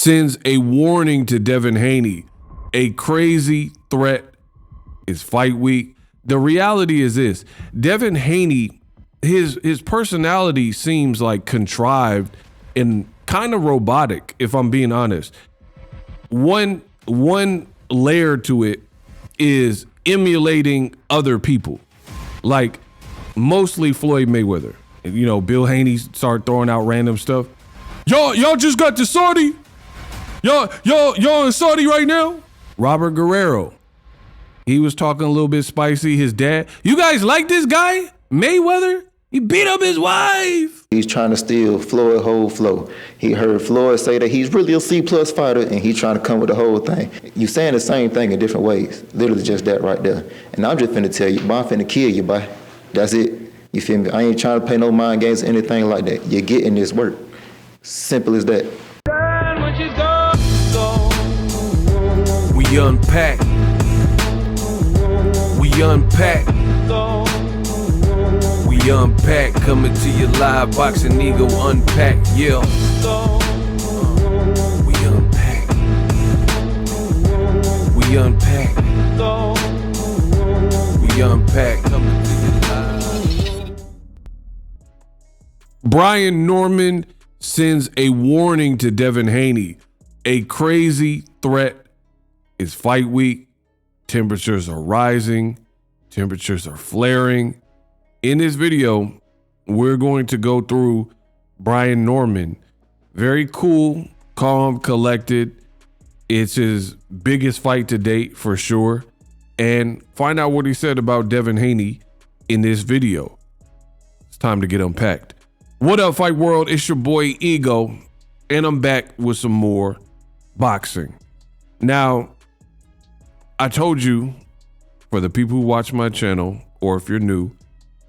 sends a warning to Devin Haney. A crazy threat. It's fight week. The reality is this: Devin Haney, his personality seems like contrived and kind of robotic, if I'm being honest. One layer to it is emulating other people, like mostly Floyd Mayweather. You know, Bill Haney started throwing out random stuff. Y'all just got to Saudi. Y'all in Saudi right now. Robert Guerrero, he was talking a little bit spicy. His dad, you guys like this guy Mayweather? He beat up his wife. He's trying to steal Floyd's whole flow. He heard Floyd say that he's really a C-plus fighter, and he's trying to come with the whole thing. You saying the same thing in different ways. Literally just that right there. And I'm just finna tell you, boy, I'm finna kill you, boy. That's it. You feel me? I ain't trying to play no mind games or anything like that. You're getting this work. Simple as that. We unpack. We unpack. We unpack. Coming to you live, Boxing Ego unpack. Yeah. We unpack. We unpack. We unpack. Coming to you live. Brian Norman sends a warning to Devin Haney. A crazy threat. It's fight week. Temperatures are rising. Temperatures are flaring. In this video, we're going to go through Brian Norman. Very cool, calm, collected. It's his biggest fight to date for sure. And find out what he said about Devin Haney in this video. It's time to get unpacked. What up, Fight World? It's your boy Ego, and I'm back with some more boxing. Now, I told you, for the people who watch my channel, or if you're new,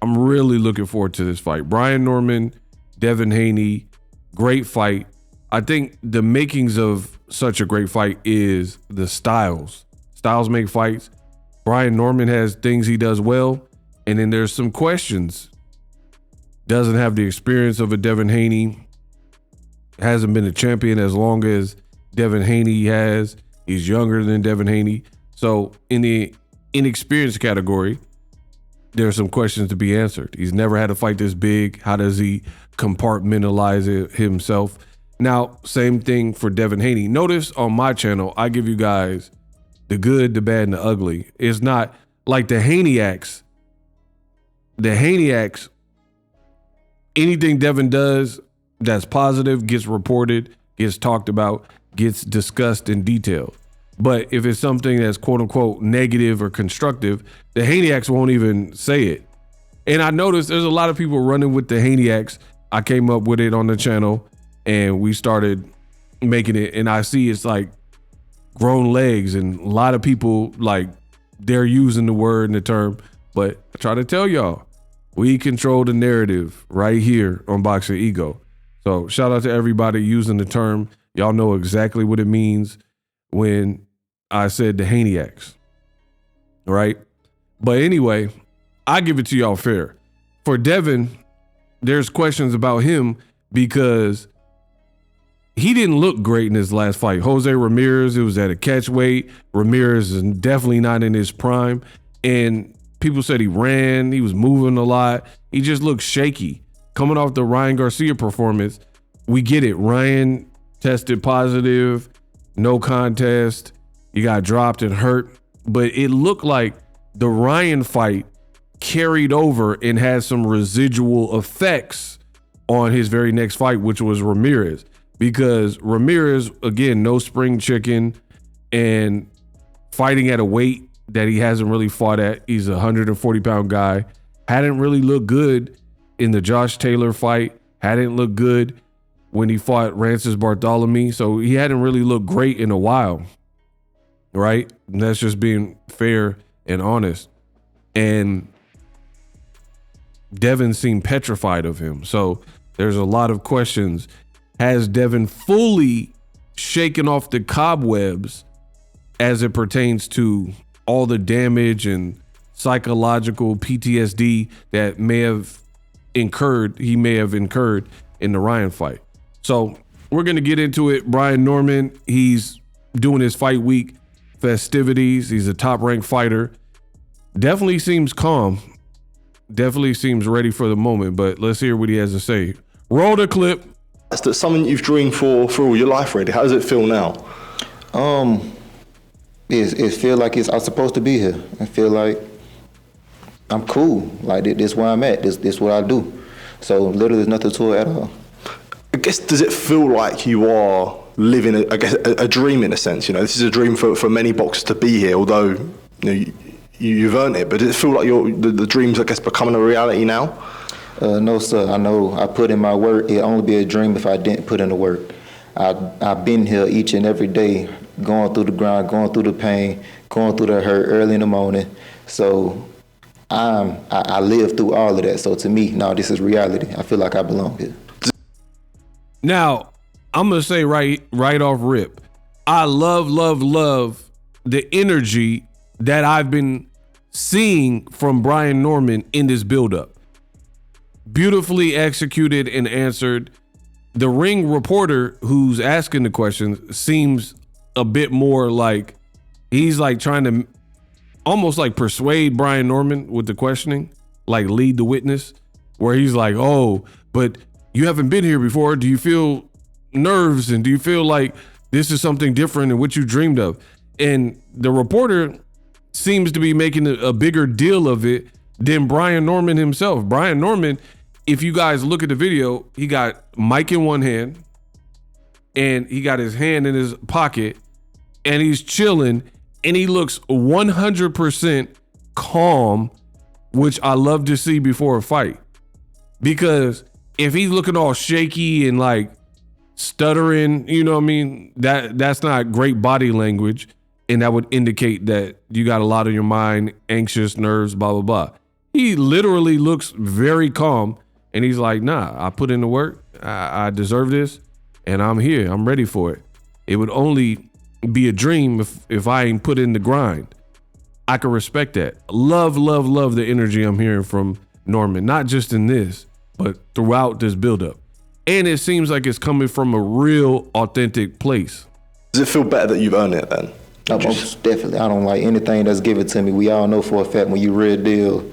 I'm really looking forward to this fight. Brian Norman, Devin Haney, great fight. I think the makings of such a great fight is the styles. Styles make fights. Brian Norman has things he does well, and then there's some questions. Doesn't have the experience of a Devin Haney. Hasn't been a champion as long as Devin Haney has. He's younger than Devin Haney. So in the inexperienced category, there are some questions to be answered. He's never had a fight this big. How does he compartmentalize it himself? Now, same thing for Devin Haney. Notice on my channel, I give you guys the good, the bad, and the ugly. It's not like the Haneyacks. The Haneyacks, anything Devin does that's positive gets reported, gets talked about, gets discussed in detail. But if it's something that's quote unquote negative or constructive, the Haneyacks won't even say it. And I noticed there's a lot of people running with the Haneyacks. I came up with it on the channel and we started making it, and I see it's like grown legs, and a lot of people, like, they're using the word and the term. But I try to tell y'all, we control the narrative right here on Boxing Ego. So shout out to everybody using the term. Y'all know exactly what it means when I said the Haneyacks, right? But anyway, I give it to y'all fair. For Devin, there's questions about him because he didn't look great in his last fight. Jose Ramirez, it was at a catch weight. Ramirez is definitely not in his prime. And people said he ran, he was moving a lot. He just looked shaky. Coming off the Ryan Garcia performance, we get it. Ryan tested positive. No contest. He got dropped and hurt. But it looked like the Ryan fight carried over and had some residual effects on his very next fight, which was Ramirez. Because Ramirez, again, no spring chicken and fighting at a weight that he hasn't really fought at. He's a 140-pound guy. Hadn't really looked good in the Josh Taylor fight. Hadn't looked good when he fought Rances Bartholomew. So he hadn't really looked great in a while, right? And that's just being fair and honest. And Devin seemed petrified of him. So there's a lot of questions. Has Devin fully shaken off the cobwebs as it pertains to all the damage and psychological PTSD that he may have incurred in the Ryan fight? So we're going to get into it. Brian Norman, he's doing his fight week festivities. He's a top-ranked fighter. Definitely seems calm. Definitely seems ready for the moment, but let's hear what he has to say. Roll the clip. That's something you've dreamed for all your life, really. How does it feel now? It feel like I'm supposed to be here. I feel like I'm cool. Like this where I'm at. This what I do. So literally there's nothing to it at all. I guess, does it feel like you are living, a dream in a sense? You know, this is a dream for many boxers to be here, although you've earned it. But does it feel like the dream's, I guess, becoming a reality now? No, sir. I know I put in my work. It'd only be a dream if I didn't put in the work. I've been here each and every day, going through the grind, going through the pain, going through the hurt early in the morning. So I live through all of that. So to me, no, this is reality. I feel like I belong here. Now, I'm going to say right off rip, I love the energy that I've been seeing from Brian Norman in this buildup. Beautifully executed and answered. The ring reporter who's asking the questions seems a bit more like he's like trying to almost like persuade Brian Norman with the questioning, like lead the witness, where he's like, oh, but you haven't been here before. Do you feel nerves? And do you feel like this is something different than what you dreamed of? And the reporter seems to be making a bigger deal of it than Brian Norman himself. Brian Norman, if you guys look at the video, he got mic in one hand and he got his hand in his pocket and he's chilling and he looks 100% calm, which I love to see before a fight. Because if he's looking all shaky and like stuttering, you know what I mean? That's not great body language. And that would indicate that you got a lot on your mind, anxious, nerves, blah, blah, blah. He literally looks very calm. And he's like, nah, I put in the work. I deserve this. And I'm here. I'm ready for it. It would only be a dream if I ain't put in the grind. I can respect that. Love the energy I'm hearing from Norman. Not just in this, but throughout this buildup. And it seems like it's coming from a real authentic place. Does it feel better that you've earned it then? Most definitely. I don't like anything that's given to me. We all know for a fact when you real deal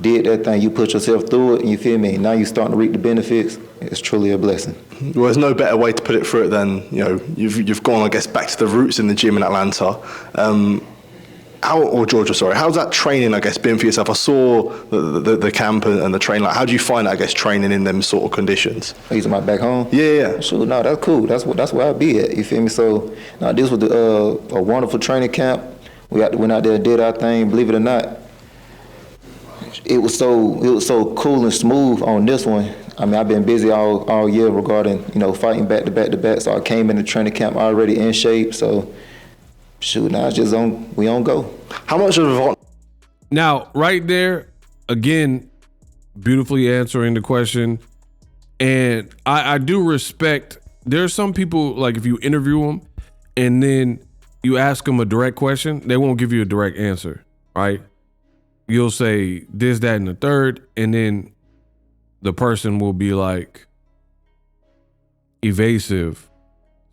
did that thing, you put yourself through it, and you feel me? Now you're starting to reap the benefits. It's truly a blessing. Well, there's no better way to put it through it than, you know, you've gone, I guess, back to the roots in the gym in Atlanta. Georgia, sorry. How's that training, I guess, been for yourself? I saw the camp and the training. Like, how do you find, I guess, training in them sort of conditions? Using my back home? Yeah. Sure, no, that's cool. That's where I be at. You feel me? So, now this was a wonderful training camp. We went out there and did our thing. Believe it or not, it was so cool and smooth on this one. I mean, I've been busy all year regarding, fighting back to back to back. So I came in the training camp already in shape. So, shoot, now it's just we on go. How much of a... Now, right there, again, beautifully answering the question. And I do respect, there's some people, like if you interview them and then you ask them a direct question, they won't give you a direct answer, right? You'll say this, that, and the third, and then the person will be like evasive,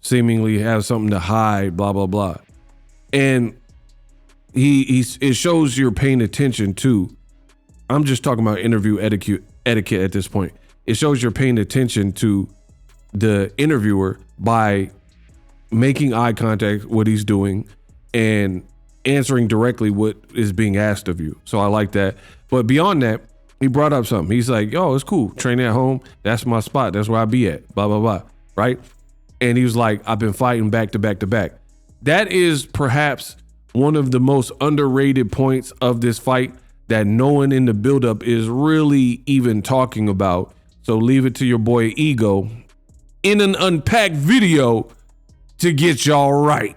seemingly have something to hide, blah, blah, blah. And it shows you're paying attention to, I'm just talking about interview etiquette at this point. It shows you're paying attention to the interviewer by making eye contact, what he's doing, and answering directly what is being asked of you. So I like that. But beyond that, he brought up something. He's like, yo, it's cool. Training at home. That's my spot. That's where I be at. Blah, blah, blah. Right? And he was like, I've been fighting back to back to back. That is perhaps one of the most underrated points of this fight that no one in the buildup is really even talking about. So leave it to your boy Ego in an unpacked video to get y'all right.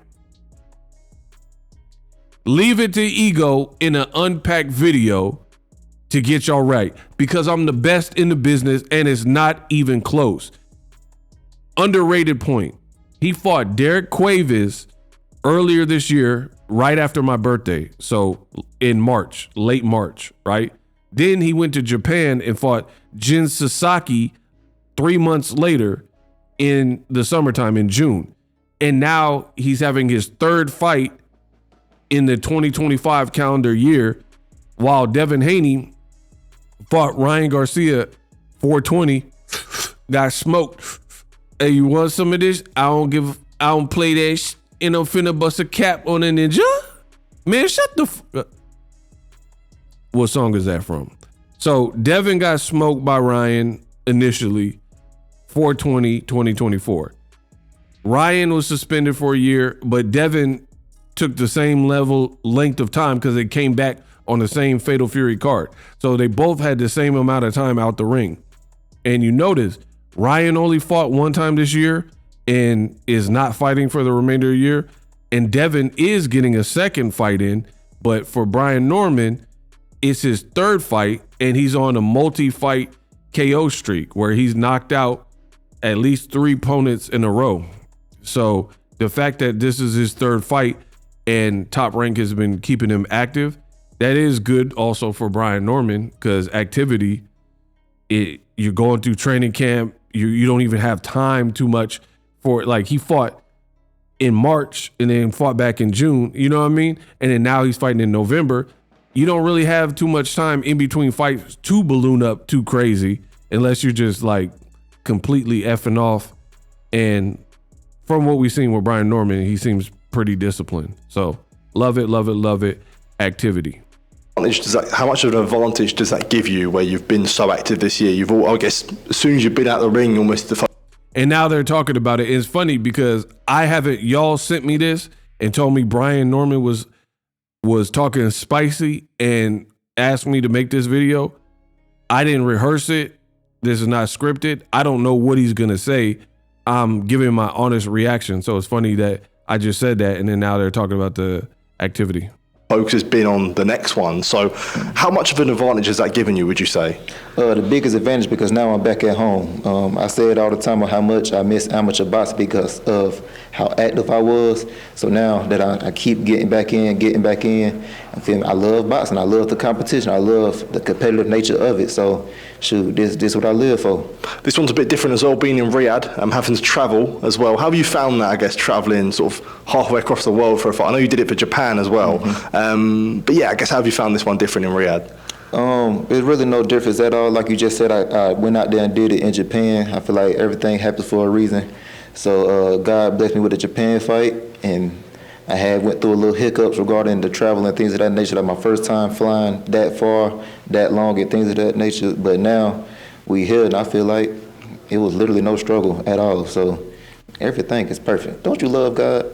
Leave it to Ego in an unpacked video to get y'all right, because I'm the best in the business and it's not even close. Underrated point. He fought Derek Cuevas earlier this year, right after my birthday. So in March, late March, right? Then he went to Japan and fought Jin Sasaki 3 months later in the summertime in June. And now he's having his third fight in the 2025 calendar year, while Devin Haney fought Ryan Garcia 420, got smoked. Hey, you want some of this? I don't play that and I'm finna bust a cap on a ninja. Man, shut the What song is that from? So Devin got smoked by Ryan initially, 420, 2024. Ryan was suspended for a year, but Devin took the same length of time because they came back on the same Fatal Fury card. So they both had the same amount of time out the ring. And you notice Ryan only fought one time this year and is not fighting for the remainder of the year. And Devin is getting a second fight in, but for Brian Norman, it's his third fight and he's on a multi-fight KO streak where he's knocked out at least 3 opponents in a row. So the fact that this is his third fight and Top Rank has been keeping him active, that is good also for Brian Norman because activity, you're going through training camp, you don't even have time too much for it. Like he fought in March and then fought back in June, you know what I mean? And then now he's fighting in November. You don't really have too much time in between fights to balloon up too crazy unless you're just like completely effing off. And from what we've seen with Brian Norman, he seems pretty disciplined. So love it, love it, love it. Activity. How much of an advantage does that give you where you've been so active this year? I guess as soon as you've been out the ring, almost and now they're talking about it. It's funny because y'all sent me this and told me Brian Norman was talking spicy and asked me to make this video. I didn't rehearse it. This is not scripted. I don't know what he's going to say. I'm giving my honest reaction. So it's funny that I just said that. And then now they're talking about the activity. Focus has been on the next one. So how much of an advantage has that given you, would you say? The biggest advantage because now I'm back at home. I say it all the time on how much I miss amateur boxing because of how active I was. So now that I keep getting back in, I feel I love boxing. I love the competition. I love the competitive nature of it. So shoot, this is what I live for. This one's a bit different as well, being in Riyadh, having to travel as well. How have you found that, I guess, traveling sort of halfway across the world for a fight? I know you did it for Japan as well. Mm-hmm. But yeah, I guess how have you found this one different in Riyadh? There's really no difference at all. Like you just said, I went out there and did it in Japan. I feel like everything happens for a reason. So God blessed me with a Japan fight, and I went through a little hiccups regarding the travel and things of that nature. Like my first time flying that far, that long, and things of that nature. But now we here, and I feel like it was literally no struggle at all. So everything is perfect. Don't you love God?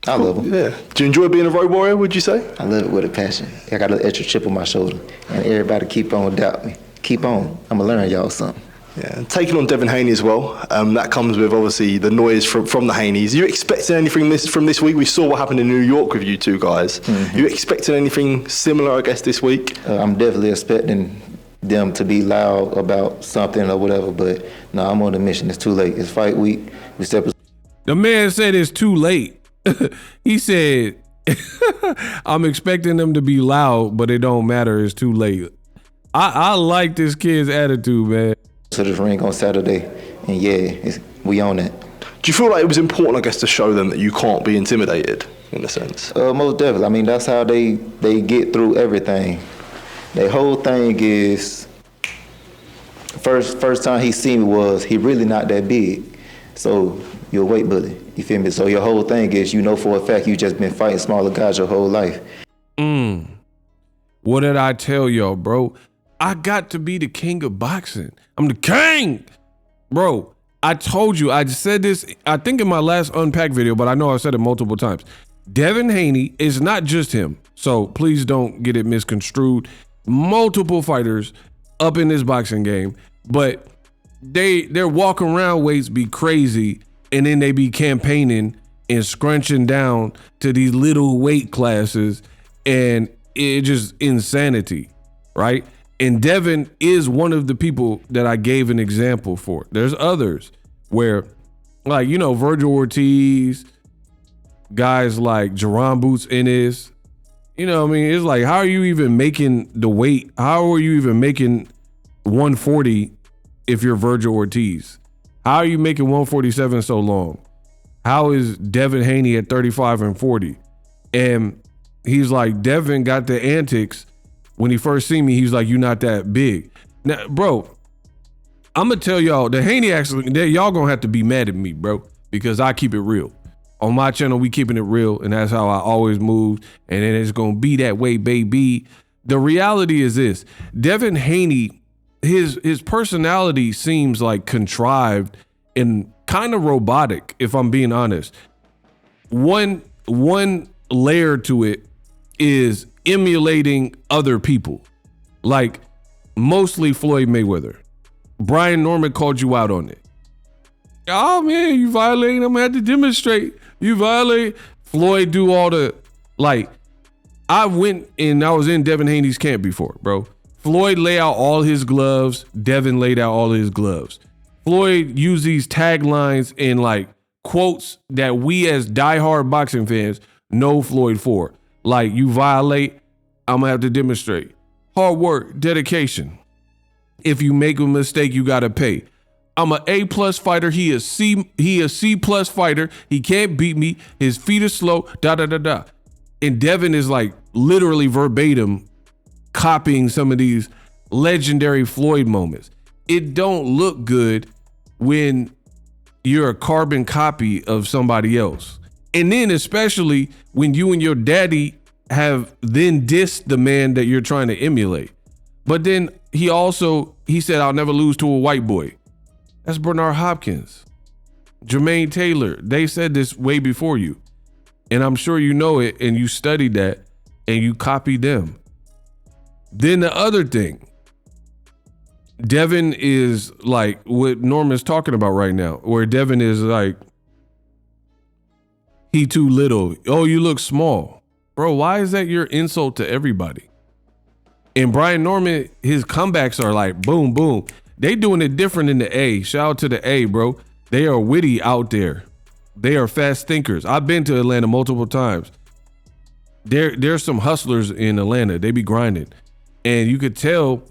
I love him. Yeah. Do you enjoy being a road warrior, would you say? I love it with a passion. I got an extra chip on my shoulder. And everybody keep on doubt me. Keep on. I'm going to learn y'all something. Yeah, and taking on Devin Haney as well, that comes with obviously the noise from the Haneys. Are you expecting anything from this week? We saw what happened in New York with you two guys. Mm-hmm. Are you expecting anything similar, I guess, this week? I'm definitely expecting them to be loud about something or whatever, but no, I'm on a mission. It's too late. It's fight week. The man said it's too late. He said, I'm expecting them to be loud, but it don't matter. It's too late. I like this kid's attitude, man. To this ring on Saturday, and yeah, we on it. Do you feel like it was important, I guess, to show them that you can't be intimidated, in a sense? Most definitely. I mean, that's how they get through everything. Their whole thing is, first time he seen me was, he really not that big. So you're a weight bully, you feel me? So your whole thing is, you know for a fact you just been fighting smaller guys your whole life. What did I tell y'all, bro? I got to be the king of boxing. I'm the king. Bro, I told you, I said this, I think in my last Unpack video, but I know I've said it multiple times. Devin Haney is not just him. So please don't get it misconstrued. Multiple fighters up in this boxing game, but their walk around weights be crazy, and then they be campaigning and scrunching down to these little weight classes, and it just insanity, right? And Devin is one of the people that I gave an example for. There's others where, like, you know, Virgil Ortiz, guys like Jerron Boots Ennis, you know what I mean? It's like, how are you even making the weight? How are you even making 140 if you're Virgil Ortiz? How are you making 147 so long? How is Devin Haney at 35 and 40? And he's like, Devin got the antics. When he first seen me, he was like, you're not that big. Now, bro, I'm going to tell y'all, the Haney accident, y'all going to have to be mad at me, bro, because I keep it real. On my channel, we keeping it real, and that's how I always move, and then it's going to be that way, baby. The reality is this. Devin Haney, his personality seems like contrived and kind of robotic, if I'm being honest. One layer to it is emulating other people, like mostly Floyd Mayweather. Brian Norman called you out on it. Oh man, you violating, I'm gonna have to demonstrate. You violate. Floyd do all the, like, I went and I was in Devin Haney's camp before, bro. Floyd lay out all his gloves. Devin laid out all his gloves. Floyd used these taglines and like quotes that we as diehard boxing fans know Floyd for. Like, you violate, I'm gonna have to demonstrate. Hard work, dedication. If you make a mistake, you gotta pay. I'm an A+ fighter. He a C+ fighter. He can't beat me. His feet are slow. Da da da da. And Devin is like literally verbatim copying some of these legendary Floyd moments. It don't look good when you're a carbon copy of somebody else. And then especially when you and your daddy have then dissed the man that you're trying to emulate. But then he said, I'll never lose to a white boy. That's Bernard Hopkins, Jermaine Taylor. They said this way before you. And I'm sure you know it and you studied that and you copied them. Then the other thing, Devin is like what Norman's talking about right now, where Devin is like, he too little. Oh, you look small. Bro, why is that your insult to everybody? And Brian Norman, his comebacks are like boom, boom. They doing it different in the A. Shout out to the A, bro. They are witty out there. They are fast thinkers. I've been to Atlanta multiple times. There's some hustlers in Atlanta. They be grinding. And you could tell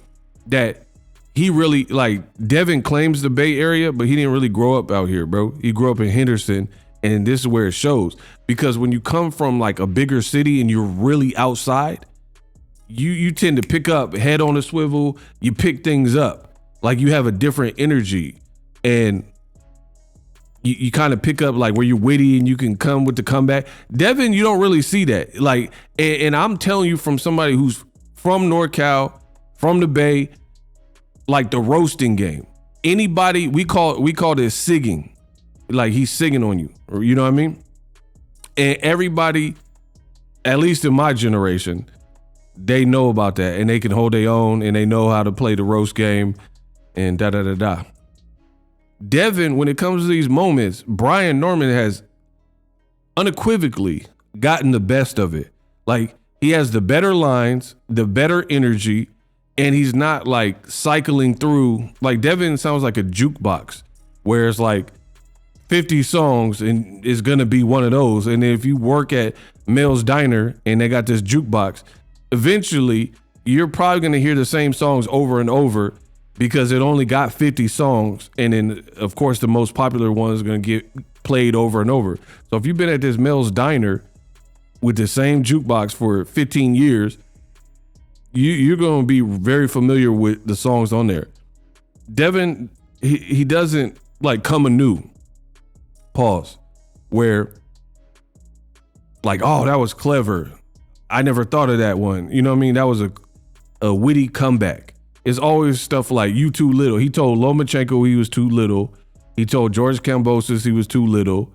that he really, like, Devin claims the Bay Area, but he didn't really grow up out here, bro. He grew up in Henderson, and this is where it shows. Because when you come from like a bigger city and you're really outside, you tend to pick up, head on a swivel, you pick things up. Like you have a different energy, and you kind of pick up like where you're witty and you can come with the comeback. Devin, you don't really see that. Like, and I'm telling you from somebody who's from NorCal, from the Bay, like the roasting game. Anybody, we call this sigging. Like he's sigging on you, or you know what I mean? And everybody, at least in my generation, they know about that and they can hold their own and they know how to play the roast game. And da da da da. Devin, when it comes to these moments, Brian Norman has unequivocally gotten the best of it. Like he has the better lines, the better energy, and he's not like cycling through. Like Devin sounds like a jukebox, where it's like 50 songs and it's gonna be one of those. And if you work at Mel's Diner and they got this jukebox, eventually you're probably gonna hear the same songs over and over, because it only got 50 songs. And then of course the most popular one is going to get played over and over. So if you've been at this Mel's Diner with the same jukebox for 15 years, you're going to be very familiar with the songs on there. Devin, he doesn't like come anew. Pause. Where like, oh, that was clever. I never thought of that one. You know what I mean? That was a witty comeback. It's always stuff like, you too little. He told Lomachenko he was too little. He told George Kambosos he was too little.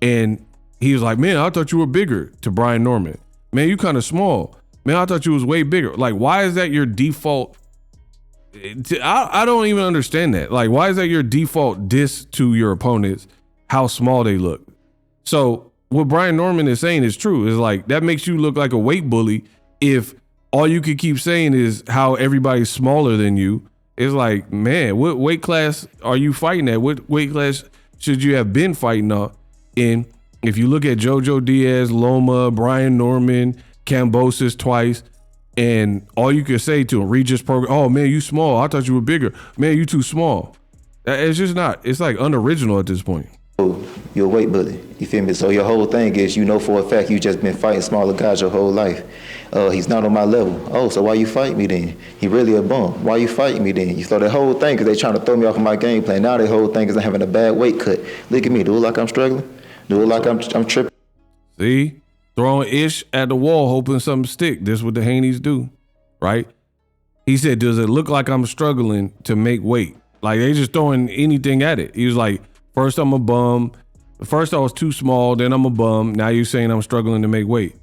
And he was like, man, I thought you were bigger, to Brian Norman. Man, you kind of small. Man, I thought you was way bigger. Like, why is that your default? I don't even understand that. Like, why is that your default diss to your opponents, how small they look? So what Brian Norman is saying is true. Is like, that makes you look like a weight bully if all you could keep saying is how everybody's smaller than you. It's like, man, what weight class are you fighting at? What weight class should you have been fighting in? If you look at Jojo Diaz, Loma, Brian Norman, Kambosos twice, and all you could say to him, Regis Program, oh man, you small. I thought you were bigger. Man, you too small. It's just not. It's like unoriginal at this point. You're a weight bully. You feel me? So your whole thing is, you know for a fact you just been fighting smaller guys your whole life. He's not on my level. Oh, so why you fight me then? He really a bum. Why you fighting me then? You saw the whole thing because they trying to throw me off of my game plan. Now the whole thing is I'm having a bad weight cut. Look at me. Do it like I'm struggling. Do it like I'm tripping. See? Throwing ish at the wall, hoping something stick. This is what the Haneys do, right? He said, does it look like I'm struggling to make weight? Like they just throwing anything at it. He was like, first I'm a bum. First I was too small, then I'm a bum. Now you're saying I'm struggling to make weight.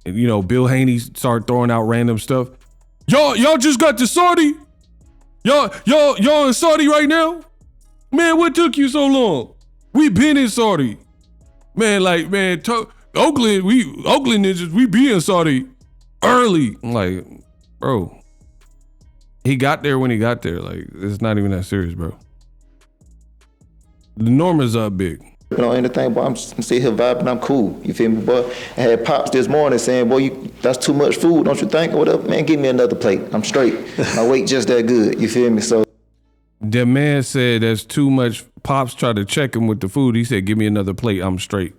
And, you know, Bill Haney started throwing out random stuff. Y'all just got to Saudi? Y'all in Saudi right now? Man, what took you so long? We been in Saudi. Man, like, man, Oakland ninjas, we be in Saudi early. I'm like, bro, he got there when he got there. Like, it's not even that serious, bro. The Norman's up big. On anything, boy, I'm sitting here vibing, I'm cool. You feel me, boy? I had Pops this morning saying, boy, that's too much food, don't you think? Or whatever, man, give me another plate. I'm straight. My weight just that good, you feel me? So the man said that's too much. Pops tried to check him with the food. He said, give me another plate, I'm straight.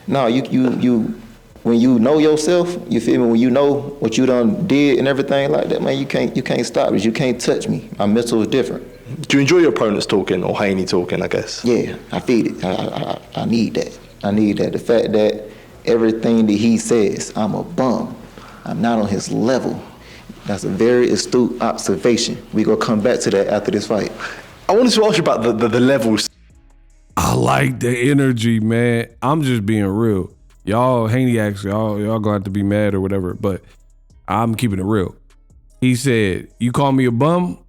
No, you when you know yourself, you feel me? When you know what you done did and everything like that, man, you can't stop it. You can't touch me. My mental is different. Do you enjoy your opponents talking or Haney talking, I guess? Yeah, I feed it. I need that. I need that. The fact that everything that he says, I'm a bum. I'm not on his level. That's a very astute observation. We gonna come back to that after this fight. I wanted to ask you about the levels. I like the energy, man. I'm just being real. Y'all Haneyacks, y'all gonna have to be mad or whatever, but I'm keeping it real. He said, you call me a bum?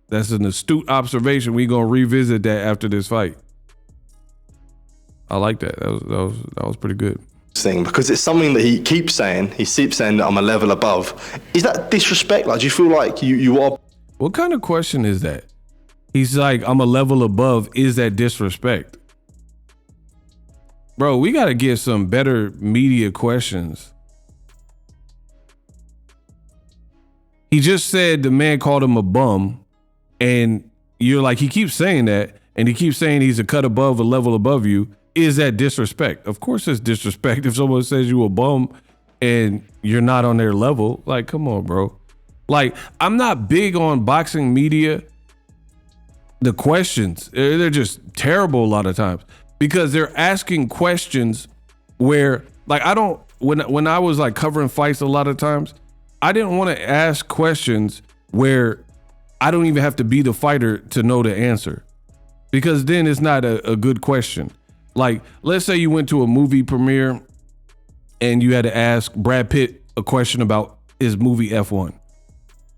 That's an astute observation. We gonna revisit that after this fight. I like that. That was pretty good. Thing, because it's something that he keeps saying. He keeps saying that I'm a level above. Is that disrespect? Like, do you feel like you are? What kind of question is that? He's like, I'm a level above. Is that disrespect? Bro, we got to get some better media questions. He just said the man called him a bum. And you're like, he keeps saying that. And he keeps saying he's a cut above, a level above you. Is that disrespect? Of course it's disrespect if someone says you a bum and you're not on their level. Like, come on, bro. Like, I'm not big on boxing media. The questions, they're just terrible a lot of times because they're asking questions where, like, I don't, when I was like covering fights a lot of times, I didn't want to ask questions where I don't even have to be the fighter to know the answer, because then it's not a good question. Like, let's say you went to a movie premiere and you had to ask Brad Pitt a question about his movie F1,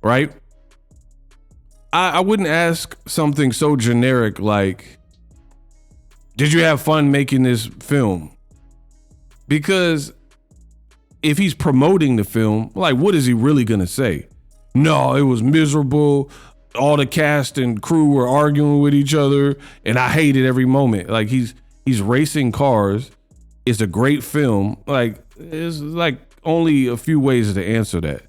right? I wouldn't ask something so generic like, did you have fun making this film? Because if he's promoting the film, like, what is he really gonna say? No, it was miserable. All the cast and crew were arguing with each other and I hated every moment. Like, he's racing cars. It's a great film. Like, it's like only a few ways to answer that.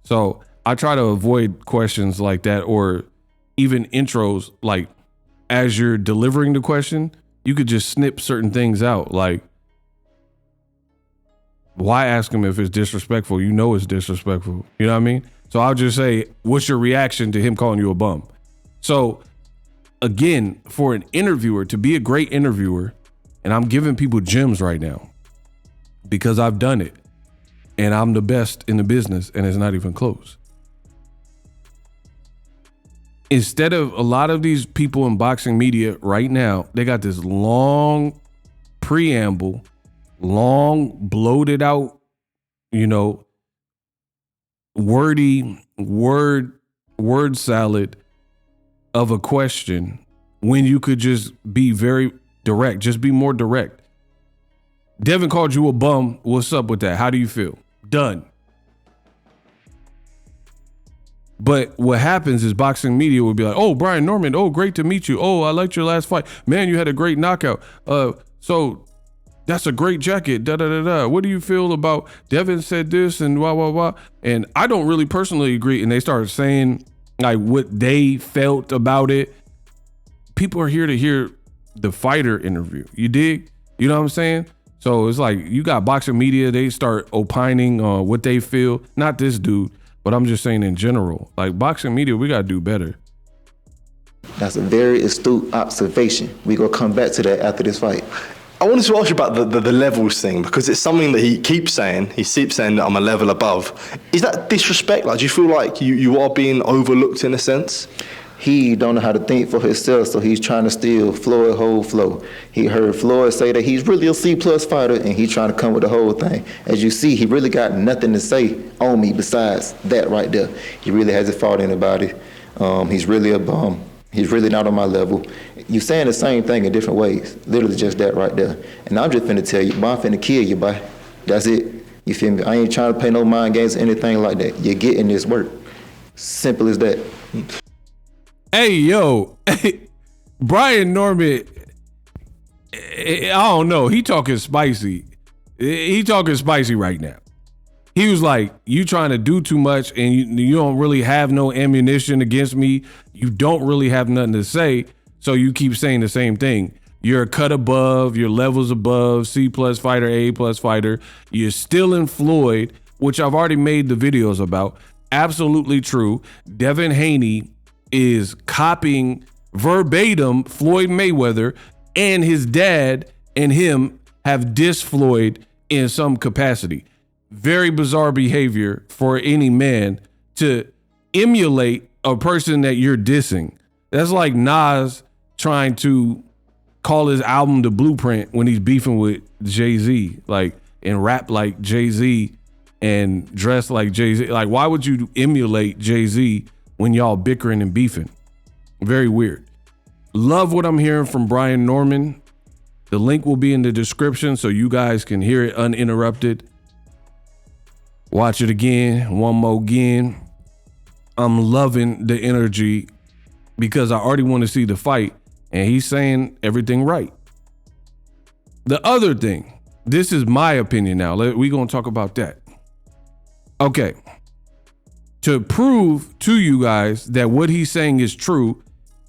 So I try to avoid questions like that, or even intros. Like, as you're delivering the question, you could just snip certain things out. Like, why ask him if it's disrespectful? You know it's disrespectful. You know what I mean? So I'll just say, what's your reaction to him calling you a bum? So again, for an interviewer to be a great interviewer, and I'm giving people gems right now because I've done it and I'm the best in the business and it's not even close. Instead of a lot of these people in boxing media right now, they got this long preamble, long bloated out, wordy word salad of a question when you could just be very direct. Just be more direct. Devin called you a bum. What's up with that? How do you feel? Done. But what happens is boxing media would be like, oh, Brian Norman, oh, great to meet you. Oh, I liked your last fight. Man, you had a great knockout. So that's a great jacket. Da da da da. What do you feel about Devin said this and wah wah wah? And I don't really personally agree. And they started saying like what they felt about it. people are here to hear the fighter interview. You dig? You know what I'm saying? So it's like you got boxing media, they start opining on what they feel. Not this dude, but I'm just saying in general. Like boxing media, we gotta do better. That's a very astute observation. We gonna come back to that after this fight. I wanted to ask you about the levels thing, because it's something that he keeps saying. He keeps saying that I'm a level above. Is that disrespect? Like, do you feel like you are being overlooked in a sense? He don't know how to think for himself, so he's trying to steal Floyd's whole flow. He heard Floyd say that he's really a C-plus fighter, and he's trying to come with the whole thing. As you see, he really got nothing to say on me besides that right there. He really hasn't fought anybody. He's really a bum. He's really not on my level. You saying the same thing in different ways. Literally just that right there. And I'm just finna tell you, boy, I'm finna kill you, boy. That's it. You feel me? I ain't trying to play no mind games or anything like that. You're getting this work. Simple as that. Hey, yo. Brian Norman, I don't know. He talking spicy. He talking spicy right now. He was like, you trying to do too much and you don't really have no ammunition against me. You don't really have nothing to say. So you keep saying the same thing. You're a cut above, your levels above, C-plus fighter, A-plus fighter. You're still in Floyd, which I've already made the videos about. Absolutely true. Devin Haney is copying verbatim Floyd Mayweather, and his dad and him have dissed Floyd in some capacity. Very bizarre behavior for any man to emulate a person that you're dissing. That's like Nas trying to call his album The Blueprint when he's beefing with Jay-Z, like, and rap like Jay-Z and dress like Jay-Z. Like, why would you emulate Jay-Z when y'all bickering and beefing? Very weird. Love what I'm hearing from Brian Norman. The link will be in the description so you guys can hear it uninterrupted. Watch it again, one more again. I'm loving the energy because I already want to see the fight, and he's saying everything right. The other thing, this is my opinion now. We're going to talk about that. Okay. To prove to you guys that what he's saying is true,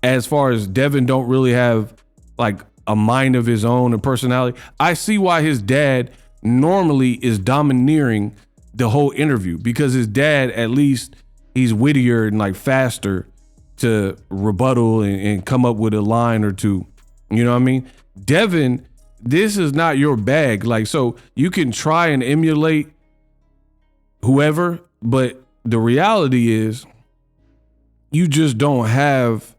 as far as Devin don't really have like a mind of his own and personality, I see why his dad normally is domineering the whole interview, because his dad, at least he's wittier and like faster to rebuttal and come up with a line or two. You know what I mean? Devin, this is not your bag. Like, so you can try and emulate whoever, but the reality is you just don't have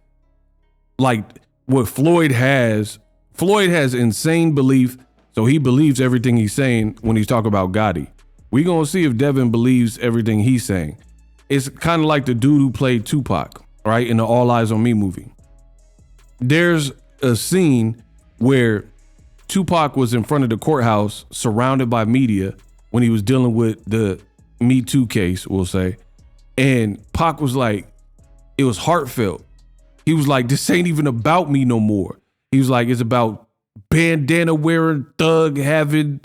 like what Floyd has. Floyd has insane belief, so he believes everything he's saying when he's talking about Gotti. We're going to see if Devin believes everything he's saying. It's kind of like the dude who played Tupac, right, in the All Eyes on Me movie. There's a scene where Tupac was in front of the courthouse surrounded by media when he was dealing with the Me Too case, we'll say. And Pac was like, it was heartfelt. He was like, this ain't even about me no more. He was like, it's about bandana wearing thug having,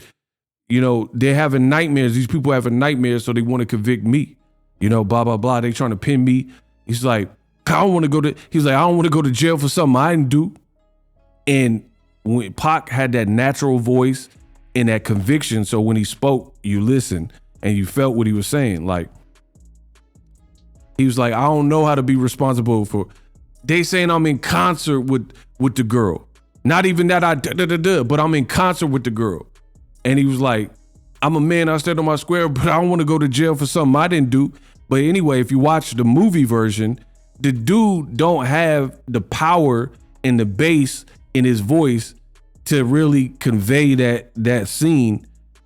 you know, they're having nightmares. These people having nightmares, so they want to convict me. You know, blah, blah, blah. They trying to pin me. He's like, I don't want to go to jail for something I didn't do. And when Pac had that natural voice and that conviction, so when he spoke, you listened and you felt what he was saying. Like, he was like, I don't know how to be responsible for, they saying I'm in concert with the girl. Not even that but I'm in concert with the girl. And he was like, I'm a man, I stand on my square, but I don't want to go to jail for something I didn't do. But anyway, if you watch the movie version, the dude don't have the power and the bass in his voice to really convey that scene.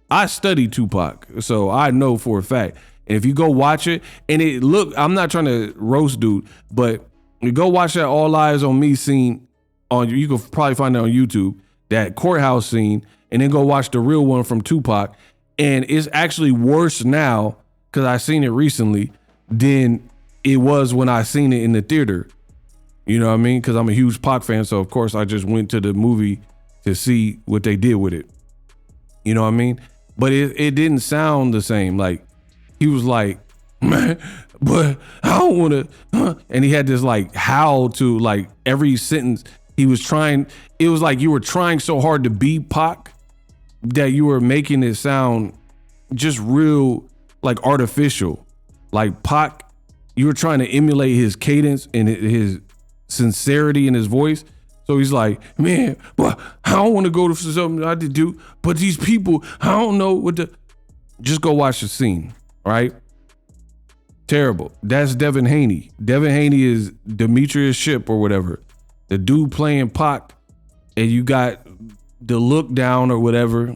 I studied Tupac, so I know for a fact. And if you go watch it, and I'm not trying to roast dude, but you go watch that All Eyes on Me scene you can probably find it on YouTube, that courthouse scene, and then go watch the real one from Tupac. And it's actually worse now, because I seen it recently, than it was when I seen it in the theater. You know what I mean? Because I'm a huge Pac fan, so of course I just went to the movie to see what they did with it. You know what I mean? But it didn't sound the same. Like, he was like, man, but I don't want to, and he had this like howl to like every sentence. He was trying, it was like you were trying so hard to be Pac that you were making it sound just real, like artificial. Like Pac, you were trying to emulate his cadence and his sincerity in his voice. So he's like, man, well, I don't want to go to something I did do, but these people, I don't know what the, just go watch the scene, right? Terrible. That's Devin Haney. Devin Haney is Demetrius Shipp or whatever. The dude playing Pac, and you got the look down or whatever.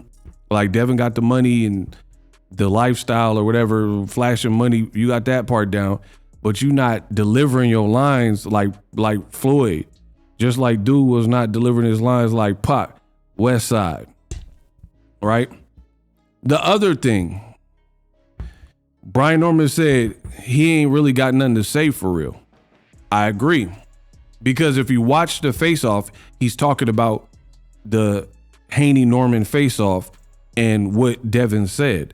Like Devin got the money and the lifestyle or whatever, flashing money. You got that part down, but you not delivering your lines like Floyd. Just like dude was not delivering his lines like Pac, West Side, right? The other thing, Brian Norman said he ain't really got nothing to say for real. I agree. Because if you watch the face-off, he's talking about the Haney-Norman face-off and what Devin said.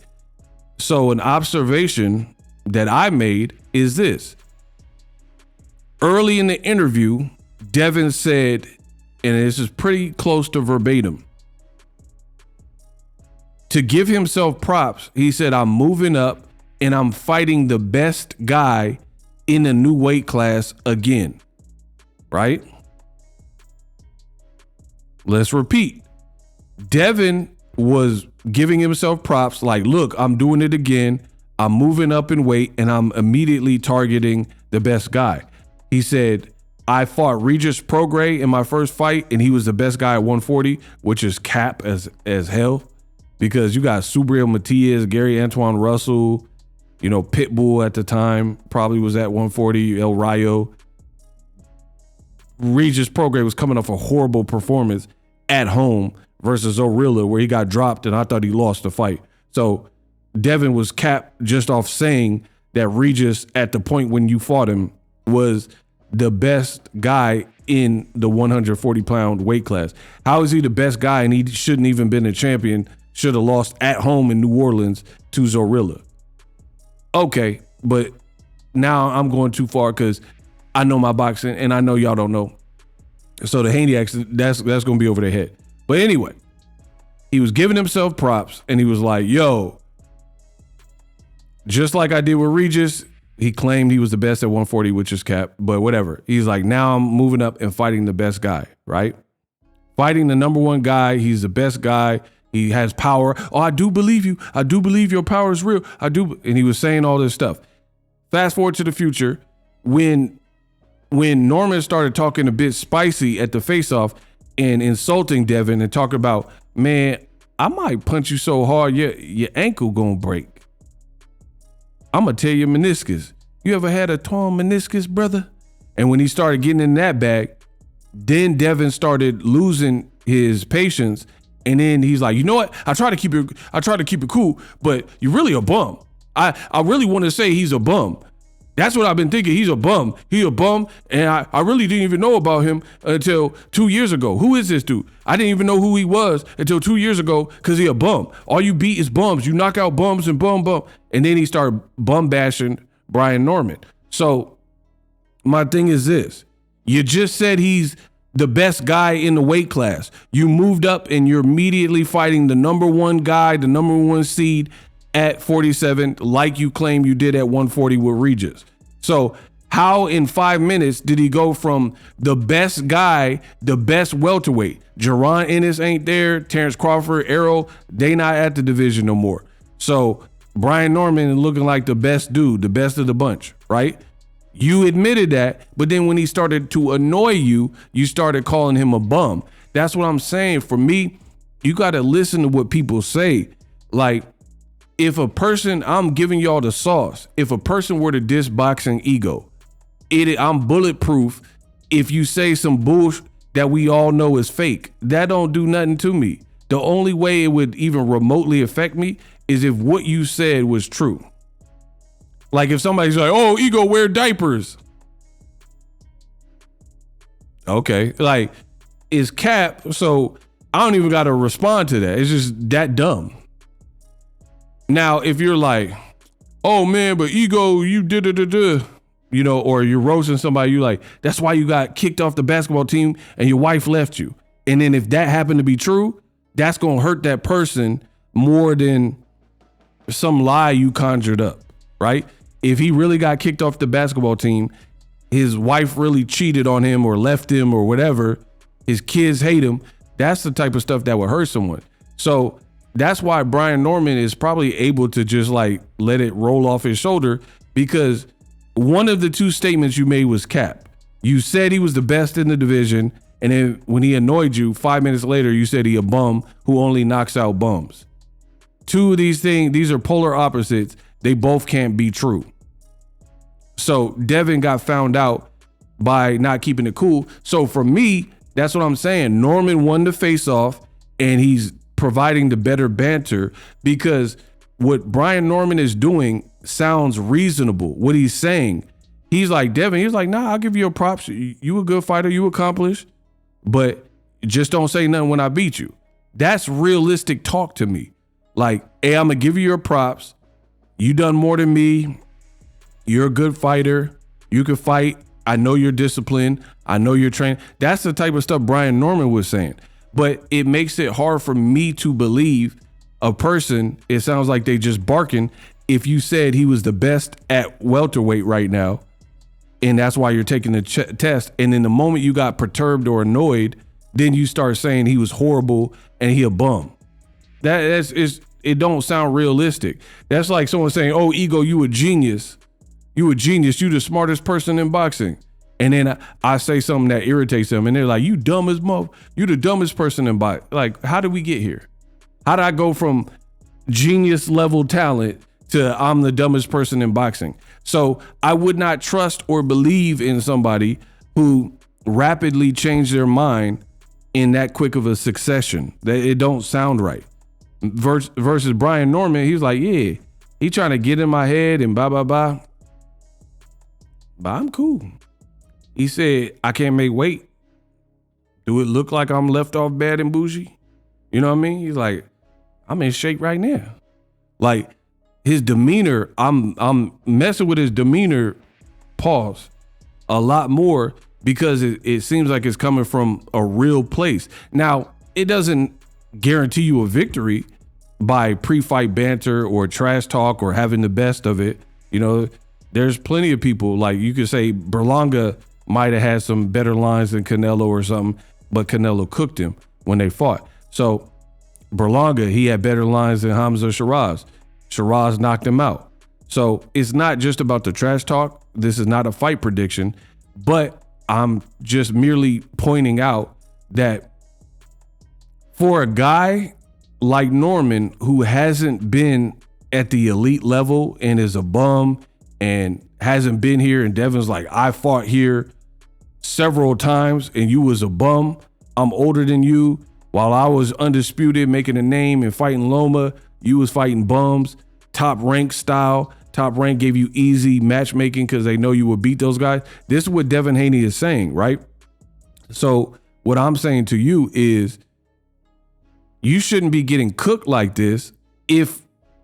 So an observation that I made is this. Early in the interview, Devin said, and this is pretty close to verbatim, to give himself props, he said, I'm moving up and I'm fighting the best guy in a new weight class again. Right? Let's repeat. Devin was giving himself props like, look, I'm doing it again. I'm moving up in weight and I'm immediately targeting the best guy. He said, I fought Regis Prograis in my first fight and he was the best guy at 140, which is cap as hell because you got Subriel Matias, Gary Antoine Russell, you know, Pitbull at the time probably was at 140, El Rayo. Regis Prograis was coming off a horrible performance at home versus Zorilla where he got dropped and I thought he lost the fight. So Devin was capped just off saying that Regis at the point when you fought him was the best guy in the 140 pound weight class. How is he the best guy and he shouldn't even been a champion, should have lost at home in New Orleans to Zorilla? Okay, but now I'm going too far because I know my boxing and I know y'all don't know. So the Haney accent, that's going to be over their head. But anyway, he was giving himself props and he was like, yo, just like I did with Regis, he claimed he was the best at 140, which is cap, but whatever. He's like, now I'm moving up and fighting the best guy, right? Fighting the number one guy. He's the best guy. He has power. Oh, I do believe you. I do believe your power is real. I do. And he was saying all this stuff. Fast forward to the future, when Norman started talking a bit spicy at the face-off and insulting Devin and talking about, man, I might punch you so hard your ankle gonna break. I'm gonna tear your meniscus. You ever had a torn meniscus, brother? And when he started getting in that bag, then Devin started losing his patience. And then he's like, you know what? I try to keep it cool, but you're really a bum. I really want to say he's a bum. That's what I've been thinking. He's a bum. He's a bum. And I really didn't even know about him until 2 years ago. Who is this dude? I didn't even know who he was until 2 years ago because he a bum. All you beat is bums. You knock out bums and bum. And then he started bum bashing Brian Norman. So my thing is this. You just said he's the best guy in the weight class. You moved up and you're immediately fighting the number one guy, the number one seed at 47, like you claim you did at 140 with Regis. So how in 5 minutes did he go from the best guy, the best welterweight? Jaron Ennis ain't there. Terrence Crawford, Errol, they not at the division no more. So Brian Norman is looking like the best dude, the best of the bunch, right? You admitted that, but then when he started to annoy you, you started calling him a bum. That's what I'm saying. For me, you got to listen to what people say. Like, if a person, I'm giving y'all the sauce. If a person were to diss Boxing Ego, I'm bulletproof. If you say some bullshit that we all know is fake, that don't do nothing to me. The only way it would even remotely affect me is if what you said was true. Like if somebody's like, oh, Ego wear diapers. Okay, like it's cap. So I don't even got to respond to that. It's just that dumb. Now, if you're like, oh man, but Ego, you did. or you're roasting somebody, you like, that's why you got kicked off the basketball team and your wife left you. And then if that happened to be true, that's going to hurt that person more than some lie you conjured up, right? If he really got kicked off the basketball team, his wife really cheated on him or left him or whatever, his kids hate him, that's the type of stuff that would hurt someone. So that's why Brian Norman is probably able to just like let it roll off his shoulder, because one of the two statements you made was cap. You said he was the best in the division, and then when he annoyed you, 5 minutes later, you said he a bum who only knocks out bums. Two of these things, these are polar opposites. They both can't be true. So Devin got found out by not keeping it cool. So for me, that's what I'm saying. Norman won the face-off, and he's providing the better banter, because what Brian Norman is doing sounds reasonable. What he's saying, he's like, Devin, he's like, nah, I'll give you your props. You a good fighter, you accomplished, but just don't say nothing when I beat you. That's realistic talk to me. Like, hey, I'm gonna give you your props. You done more than me. You're a good fighter. You can fight. I know you're disciplined. I know you're trained. That's the type of stuff Brian Norman was saying. But it makes it hard for me to believe a person, it sounds like they just barking, if you said he was the best at welterweight right now, and that's why you're taking the test, and then the moment you got perturbed or annoyed, then you start saying he was horrible and he a bum. It don't sound realistic. That's like someone saying, oh, Ego, you a genius. You a genius. You the smartest person in boxing. And then I say something that irritates them, and they're like, you dumb as mo. You the dumbest person in boxing. Like, how did we get here? How did I go from genius level talent to I'm the dumbest person in boxing? So I would not trust or believe in somebody who rapidly changed their mind in that quick of a succession. It don't sound right. Versus Brian Norman, he was like, yeah, he trying to get in my head and blah, blah, blah. But I'm cool. He said, I can't make weight. Do it look like I'm left off bad and bougie? You know what I mean? He's like, I'm in shape right now. Like his demeanor, I'm messing with his demeanor, pause, a lot more, because it seems like it's coming from a real place. Now, it doesn't guarantee you a victory by pre-fight banter or trash talk or having the best of it. You know, there's plenty of people, like you could say Berlanga might have had some better lines than Canelo or something, but Canelo cooked him when they fought. So Berlanga, he had better lines than Hamza Shiraz. Shiraz knocked him out. So it's not just about the trash talk. This is not a fight prediction, but I'm just merely pointing out that for a guy like Norman, who hasn't been at the elite level and is a bum and hasn't been here, and Devin's like, I fought here several times and you was a bum. I'm older than you. While I was undisputed, making a name and fighting Loma, you was fighting bums, top rank style. Top rank gave you easy matchmaking because they know you would beat those guys. This is what Devin Haney is saying, right? So what I'm saying to you is you shouldn't be getting cooked like this if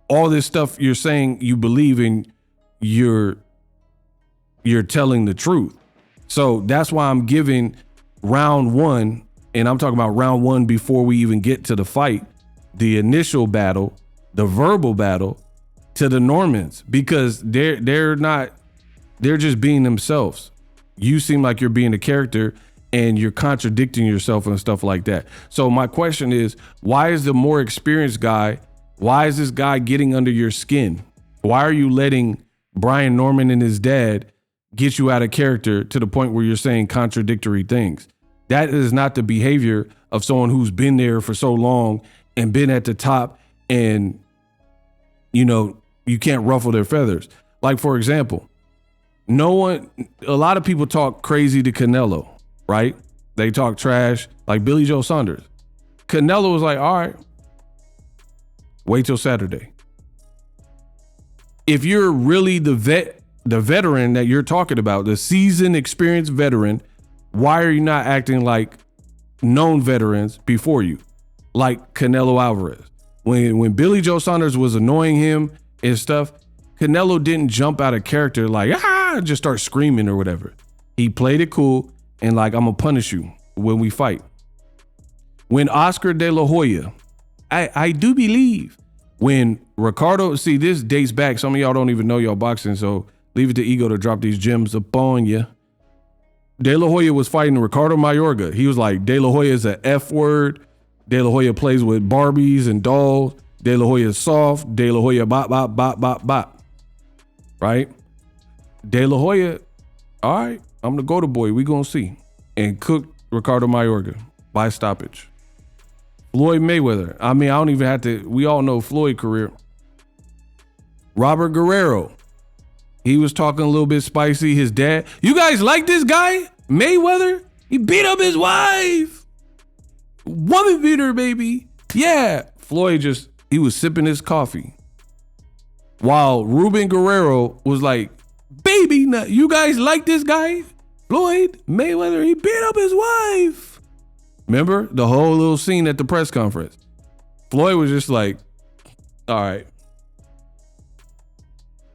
all this stuff you're saying you believe in, you're telling the truth. So that's why I'm giving round one, and I'm talking about round one before we even get to the fight, the initial battle, the verbal battle, to the Normans, because they're just being themselves. You seem like you're being a character and you're contradicting yourself and stuff like that. So my question is, why is the more experienced guy, why is this guy getting under your skin? Why are you letting Brian Norman and his dad get you out of character to the point where you're saying contradictory things? That is not the behavior of someone who's been there for so long and been at the top, and, you know, you can't ruffle their feathers. Like, for example, a lot of people talk crazy to Canelo, right? They talk trash, like Billy Joe Saunders. Canelo was like, all right, wait till Saturday. If you're really the veteran that you're talking about, the seasoned, experienced veteran, why are you not acting like known veterans before you, like Canelo Alvarez? When Billy Joe Saunders was annoying him and stuff, Canelo didn't jump out of character like, I just start screaming or whatever. He played it cool and like, I'm gonna punish you when we fight. When Oscar De La Hoya, I do believe when Ricardo, see, this dates back. Some of y'all don't even know y'all boxing, so leave it to Ego to drop these gems upon you. De La Hoya was fighting Ricardo Mayorga. He was like, De La Hoya is an F word. De La Hoya plays with Barbies and dolls. De La Hoya is soft. De La Hoya bop, bop, bop, bop, bop. Right? De La Hoya, all right, I'm the go-to boy. We gonna see. And cooked Ricardo Mayorga by stoppage. Floyd Mayweather. I mean, I don't even have to, we all know Floyd career. Robert Guerrero. He was talking a little bit spicy. His dad. You guys like this guy? Mayweather? He beat up his wife. Woman beater, baby. Yeah. Floyd just, he was sipping his coffee. While Ruben Guerrero was like, baby, you guys like this guy? Floyd Mayweather, he beat up his wife. Remember the whole little scene at the press conference? Floyd was just like, all right.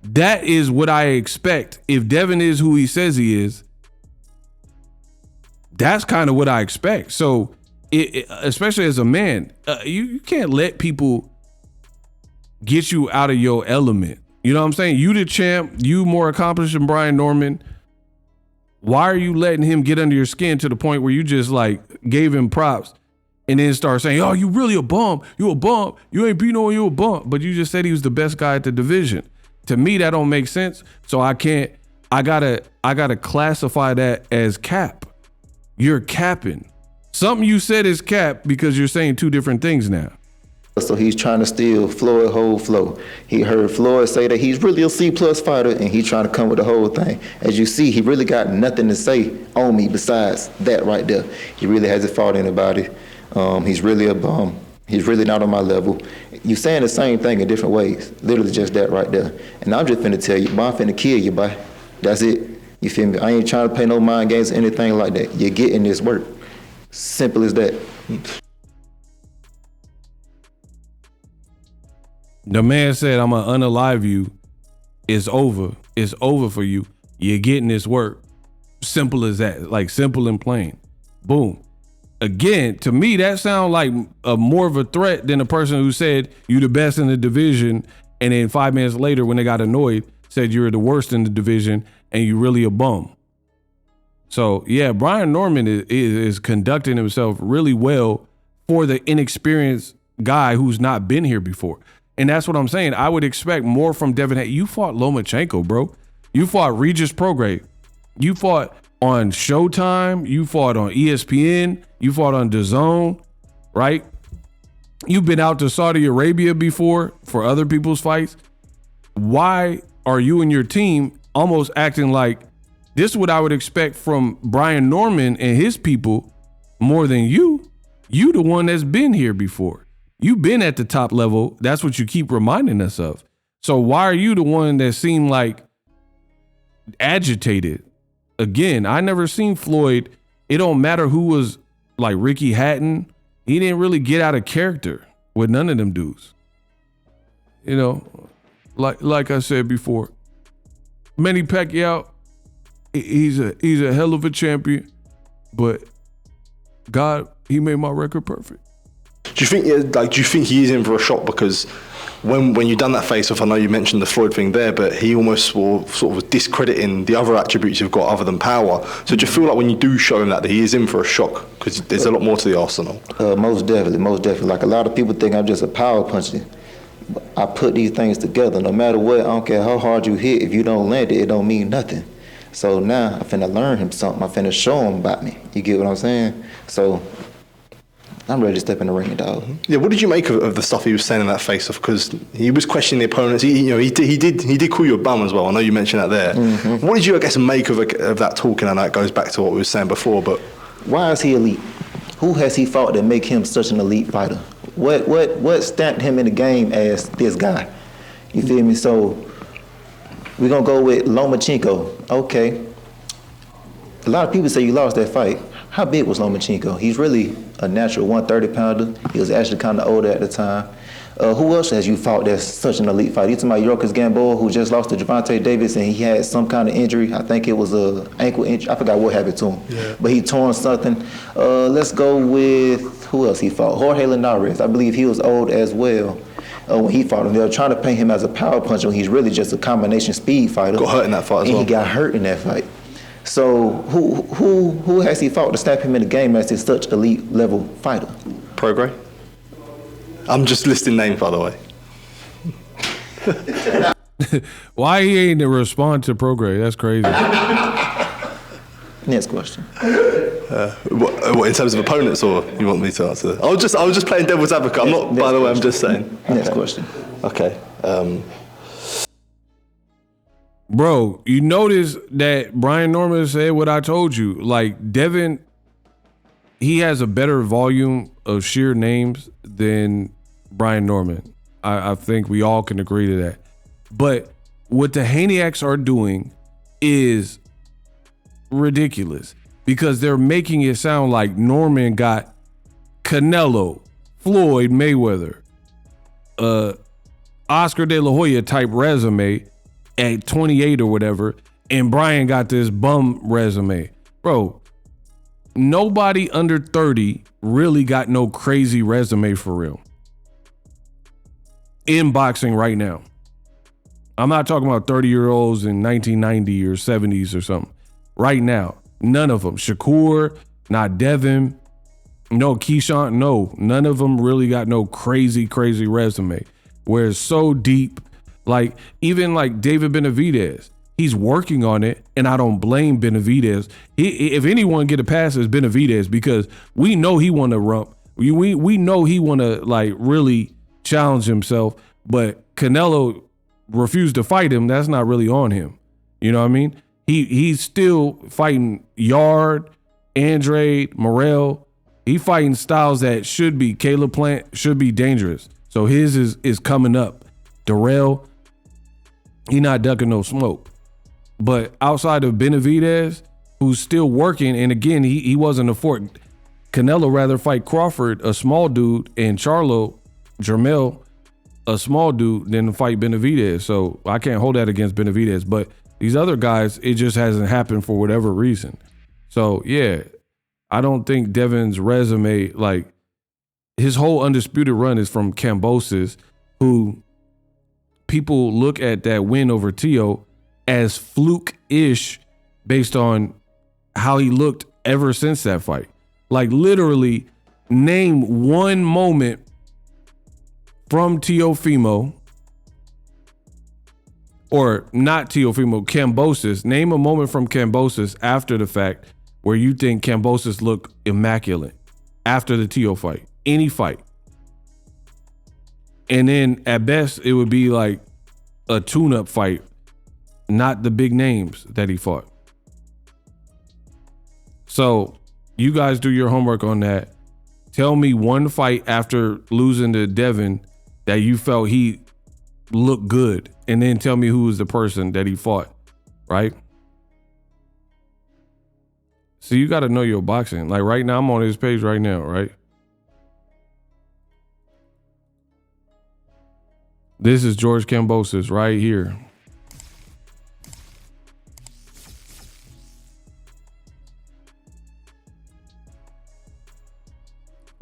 That is what I expect. If Devin is who he says he is, that's kind of what I expect. So, especially as a man, you can't let people get you out of your element. You know what I'm saying? You the champ, you more accomplished than Brian Norman. Why are you letting him get under your skin to the point where you just like gave him props and then start saying, oh, you really a bum. You a bum. You ain't beat no one, you a bum. But you just said he was the best guy at the division. To me, that don't make sense. So I gotta classify that as cap. You're capping. Something you said is cap because you're saying two different things now. So he's trying to steal Floyd's whole flow. He heard Floyd say that he's really a C+ fighter, and he's trying to come with the whole thing. As you see, he really got nothing to say on me besides that right there. He really hasn't fought anybody. He's really a bum. He's really not on my level. You saying the same thing in different ways. Literally just that right there. And I'm just finna tell you, boy, I'm finna kill you, boy. That's it. You feel me? I ain't trying to play no mind games or anything like that. You're getting this work. Simple as that. The man said, I'm going to unalive you. It's over. It's over for you. You're getting this work. Simple as that. Like simple and plain. Boom. Again, to me, that sounds like more of a threat than a person who said you the best in the division. And then 5 minutes later, when they got annoyed, said you're the worst in the division and you really a bum. So, yeah, Brian Norman is conducting himself really well for the inexperienced guy who's not been here before. And that's what I'm saying. I would expect more from Devin Haney. You fought Lomachenko, bro. You fought Regis Prograis. You fought on Showtime. You fought on ESPN. You fought on DAZN, right? You've been out to Saudi Arabia before for other people's fights. Why are you and your team almost acting like this is what I would expect from Brian Norman and his people more than you? You the one that's been here before. You've been at the top level. That's what you keep reminding us of. So why are you the one that seemed like agitated? Again, I never seen Floyd. It don't matter who was like Ricky Hatton. He didn't really get out of character with none of them dudes. You know, like I said before, Manny Pacquiao, he's a hell of a champion, but God, he made my record perfect. Do you think he is in for a shock? Because when you done that face-off, I know you mentioned the Floyd thing there, but he almost sort of was discrediting the other attributes you've got other than power. So do you feel like when you do show him that he is in for a shock? Because there's a lot more to the arsenal. Most definitely. Like a lot of people think I'm just a power puncher. I put these things together. No matter what, I don't care how hard you hit. If you don't land it, it don't mean nothing. So now I'm finna learn him something. I'm finna show him about me. You get what I'm saying? So I'm ready to step in the ring, dog. Yeah, what did you make of the stuff he was saying in that face-off? Because he was questioning the opponents. He did call you a bum as well. I know you mentioned that there. Mm-hmm. What did you, I guess, make of that talking? And that goes back to what we were saying before. But why is he elite? Who has he fought that make him such an elite fighter? What stamped him in the game as this guy? You feel me? So we're gonna go with Lomachenko. Okay. A lot of people say you lost that fight. How big was Lomachenko? He's really a natural 130-pounder. He was actually kind of older at the time. Who else has you fought that's such an elite fighter? You talking about Yorkers Gamboa, who just lost to Gervonta Davis, and he had some kind of injury. I think it was a ankle injury. I forgot what happened to him. Yeah. But he torn something. Let's go with who else he fought? Jorge Linares. I believe he was old as well. When he fought him, they were trying to paint him as a power puncher when he's really just a combination speed fighter. Got hurt in that fight as well. And he got hurt in that fight. So who has he fought to snap him in the game as this such elite level fighter? Prograis. I'm just listing names, by the way. Why he ain't respond to Prograis? That's crazy. Next question. What in terms of opponents, or you want me to answer that? I was just playing devil's advocate. I'm not. By the way, I'm just saying. Next question. Okay. Bro, you notice that Brian Norman said what I told you. Like, Devin, he has a better volume of sheer names than Brian Norman. I think we all can agree to that. But what the Haneyacks are doing is ridiculous because they're making it sound like Norman got Canelo, Floyd Mayweather, Oscar De La Hoya type resume at 28 or whatever, and Brian got this bum resume. Bro, nobody under 30 really got no crazy resume for real in boxing right now. I'm not talking about 30-year-olds in 1990 or 70s or something. Right now, none of them. Shakur, not Devin, no Keyshawn, no. None of them really got no crazy resume where it's so deep. Like, even like David Benavidez, he's working on it, and I don't blame Benavidez. If anyone get a pass, it's Benavidez because we know he want to rump. We know he want to like really challenge himself, but Canelo refused to fight him. That's not really on him. You know what I mean? He's still fighting Yard, Andrade, Morrell. He fighting styles that should be Caleb Plant, should be dangerous. So his is coming up. Darrell, he not ducking no smoke. But outside of Benavidez, who's still working, and again, he wasn't a fort. Canelo rather fight Crawford, a small dude, and Charlo, Jermell, a small dude, than fight Benavidez. So I can't hold that against Benavidez. But these other guys, it just hasn't happened for whatever reason. So yeah, I don't think Devin's resume, like his whole undisputed run is from Kambosos, who people look at that win over Tio as fluke-ish based on how he looked ever since that fight. Like literally name one moment from Teofimo, or not Teofimo, Kambosos. Name a moment from Kambosos after the fact where you think Kambosos looked immaculate after the Tio fight. Any fight. And then at best, it would be like a tune-up fight, not the big names that he fought. So you guys do your homework on that. Tell me one fight after losing to Devin that you felt he looked good, and then tell me who was the person that he fought, right? So you got to know your boxing. Like right now, I'm on his page right now, right? This is George Kambosos right here.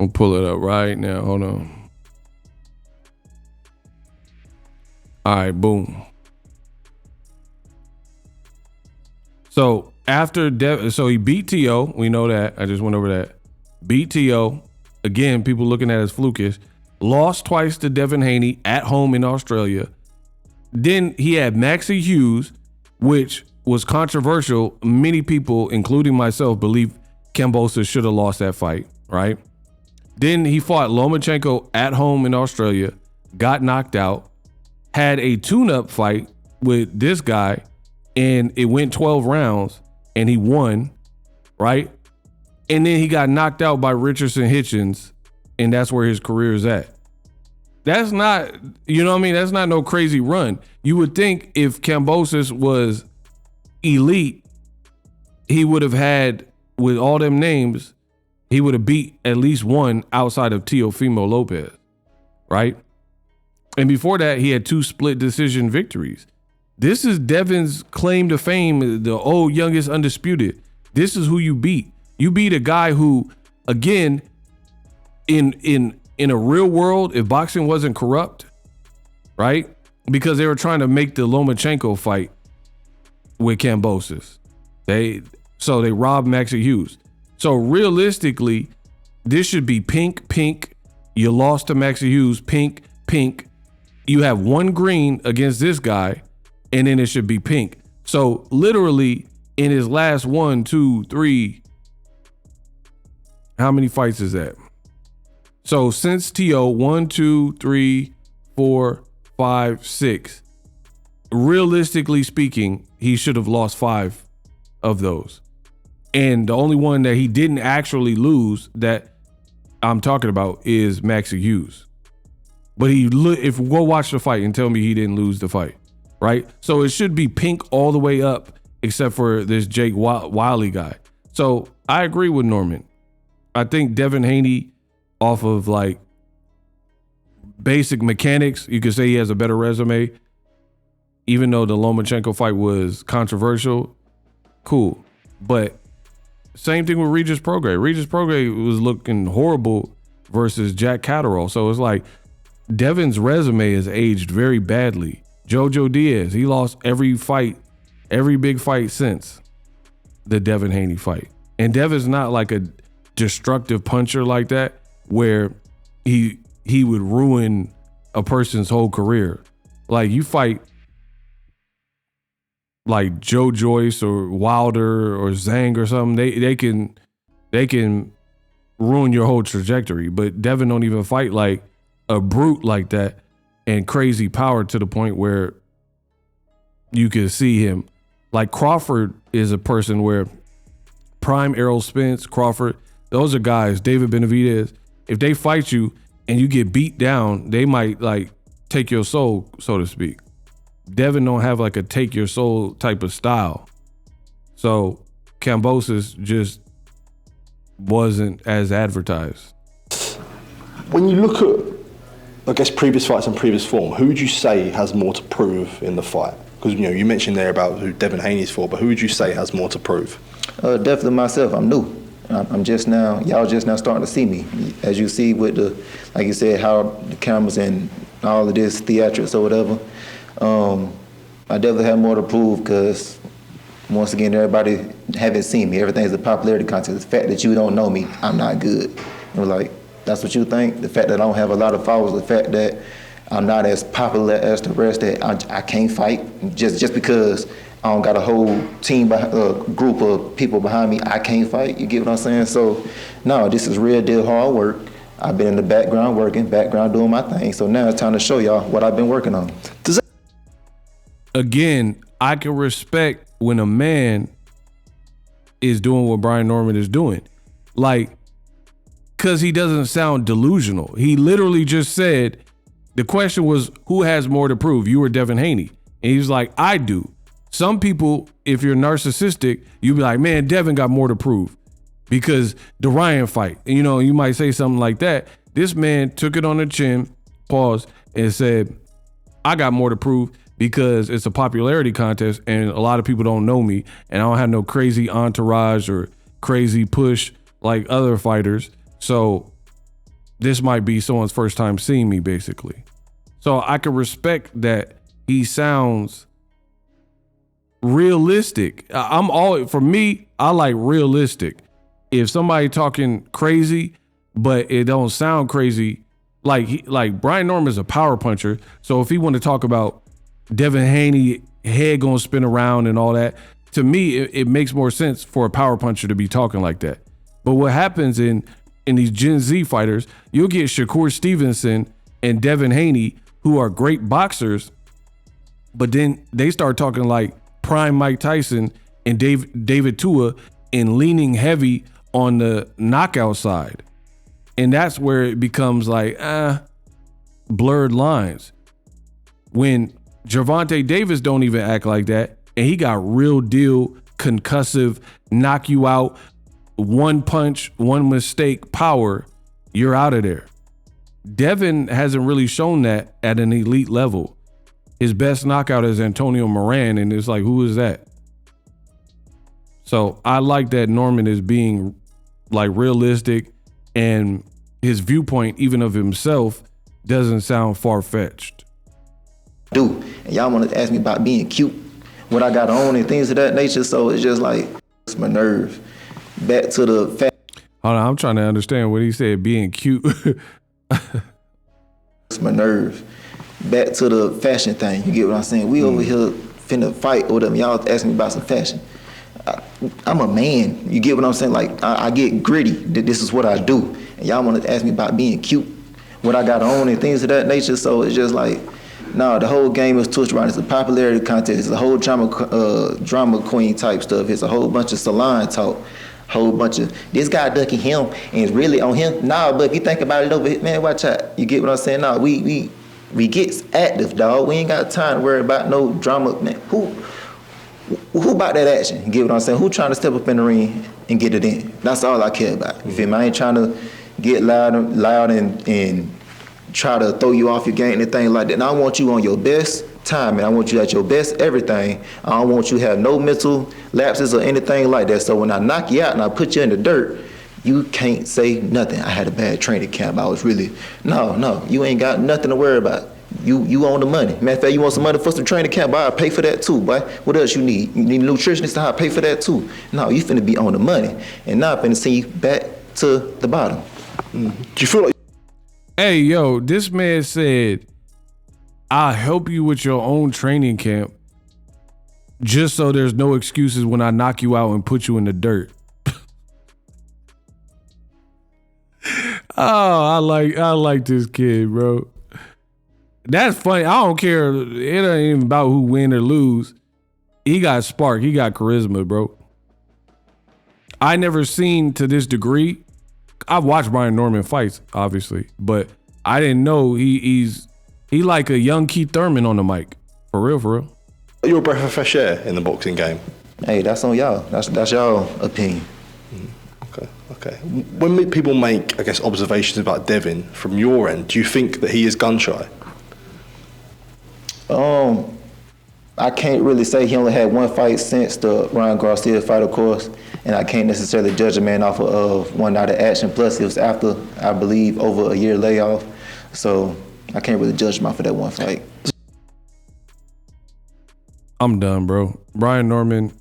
I'll pull it up right now. Hold on. All right, boom. So after so he beat T.O. We know that. I just went over that. Beat T.O. Again, people looking at it as flukish. Lost twice to Devin Haney at home in Australia. Then he had Maxie Hughes, which was controversial. Many people, including myself, believe Kambosos should have lost that fight, right? Then he fought Lomachenko at home in Australia, got knocked out, had a tune-up fight with this guy, and it went 12 rounds, and he won, right? And then he got knocked out by Richardson Hitchens, and that's where his career is at. That's not, you know what I mean? That's not no crazy run. You would think if Kambosos was elite, he would have had, with all them names, he would have beat at least one outside of Teofimo Lopez, right? And before that, he had 2 split decision victories. This is Devin's claim to fame, the old youngest undisputed. This is who you beat. You beat a guy who, again, in a real world, if boxing wasn't corrupt, right? Because they were trying to make the Lomachenko fight with Kambosos. They robbed Maxie Hughes. So realistically, this should be pink. You lost to Maxie Hughes, pink. You have 1 green against this guy, and then it should be pink. So literally in his last 1, 2, 3, how many fights is that? So since TO, 1, 2, 3, 4, 5, 6. Realistically speaking, he should have lost 5 of those. And the only one that he didn't actually lose that I'm talking about is Maxie Hughes. But if go watch the fight and tell me he didn't lose the fight, right? So it should be pink all the way up, except for this Jake Wiley guy. So I agree with Norman. I think Devin Haney, off of like basic mechanics, you could say he has a better resume. Even though the Lomachenko fight was controversial, cool. But same thing with Regis Prograis. Regis Prograis was looking horrible versus Jack Catterall. So it's like Devin's resume has aged very badly. Jojo Diaz, he lost every big fight since the Devin Haney fight. And Devin's not like a destructive puncher like that, where he would ruin a person's whole career. Like you fight like Joe Joyce or Wilder or Zhang or something, they can ruin your whole trajectory. But Devin don't even fight like a brute like that and crazy power to the point where you can see him. Like Crawford is a person where prime Errol Spence, Crawford, those are guys, David Benavidez, if they fight you and you get beat down, they might like take your soul, so to speak. Devin don't have like a take your soul type of style. So Kambosos just wasn't as advertised. When you look at, I guess, previous fights and previous form, who would you say has more to prove in the fight? Because you mentioned there about who Devin Haney's for, but who would you say has more to prove? Definitely myself. I'm new. I'm just now, y'all just now starting to see me. As you see with the, like you said, how the cameras and all of this theatrics or whatever. I definitely have more to prove because, once again, everybody haven't seen me. Everything's a popularity contest. The fact that you don't know me, I'm not good. And like, that's what you think? The fact that I don't have a lot of followers, the fact that I'm not as popular as the rest, that I can't fight just because I don't got a whole team, group of people behind me, I can't fight. You get what I'm saying? So, no, this is real deal hard work. I've been in the background working, doing my thing. So now it's time to show y'all what I've been working on. Again, I can respect when a man is doing what Brian Norman is doing. Like, because he doesn't sound delusional. He literally just said, the question was, who has more to prove, you or Devin Haney? And he was like, I do. Some people, if you're narcissistic, you'd be like, man, Devin got more to prove because the Ryan fight. You know, you might say something like that. This man took it on the chin, paused, and said, I got more to prove because it's a popularity contest and a lot of people don't know me and I don't have no crazy entourage or crazy push like other fighters. So this might be someone's first time seeing me, basically. So I can respect that he sounds realistic. For me, I like realistic. If somebody talking crazy, but it don't sound crazy, like Brian Norman's a power puncher. So if he want to talk about Devin Haney head gonna spin around and all that, to me, it makes more sense for a power puncher to be talking like that. But what happens in these Gen Z fighters, you'll get Shakur Stevenson and Devin Haney, who are great boxers, but then they start talking like prime Mike Tyson and David Tua and leaning heavy on the knockout side. And that's where it becomes like, blurred lines. When Gervonta Davis don't even act like that, and he got real deal concussive, knock you out, one punch, one mistake power, you're out of there. Devin hasn't really shown that at an elite level. His best knockout is Antonio Moran, and it's like, who is that? So I like that Norman is being like realistic, and his viewpoint, even of himself, doesn't sound far-fetched. And y'all want to ask me about being cute, what I got on and things of that nature. So it's just like, it's my nerve. Back to the fact. Hold on, I'm trying to understand what he said, being cute. It's my nerve. Back to the fashion thing. You get what I'm saying? We over here finna fight or whatever. Y'all asking me about some fashion. I'm a man. You get what I'm saying? Like, I get gritty. This is what I do. And y'all want to ask me about being cute, what I got on and things of that nature. So it's just like, no, the whole game is twist around. It's a popularity contest. It's a whole drama queen type stuff. It's a whole bunch of salon talk. Whole bunch of, this guy ducking him and it's really on him. Nah, but if you think about it over here, man, watch out. You get what I'm saying? Nah, we get active, dog. We ain't got time to worry about no drama, man. Who about that action? You get what I'm saying? Who trying to step up in the ring and get it in? That's all I care about. You feel me? I ain't trying to get loud and try to throw you off your game and anything like that. And I want you on your best time, and I want you at your best everything. I don't want you to have no mental lapses or anything like that. So when I knock you out and I put you in the dirt, you can't say nothing. I had a bad training camp. I was really, no, you ain't got nothing to worry about. You own the money. Matter of fact, you want some money for some training camp, boy, I'll pay for that too, boy. What else you need? You need a nutritionist, I'll pay for that too. No, you finna be on the money. And now I'm finna send you back to the bottom. Do you feel like... Hey, yo, this man said, I'll help you with your own training camp just so there's no excuses when I knock you out and put you in the dirt. Oh, I like this kid, bro. That's funny. I don't care. It ain't even about who win or lose. He got spark. He got charisma, bro. I never seen to this degree. I've watched Brian Norman fights, obviously, but I didn't know he like a young Keith Thurman on the mic. For real. You're a breath of fresh air in the boxing game. Hey, that's on y'all. That's y'all opinion. Okay. When people make, I guess, observations about Devin from your end, do you think that he is gun shy? I can't really say. He only had one fight since the Ryan Garcia fight, of course, and I can't necessarily judge a man off of one night of action. Plus, it was after, I believe, over a year layoff, so I can't really judge him off of that one fight. I'm done, bro. Brian Norman,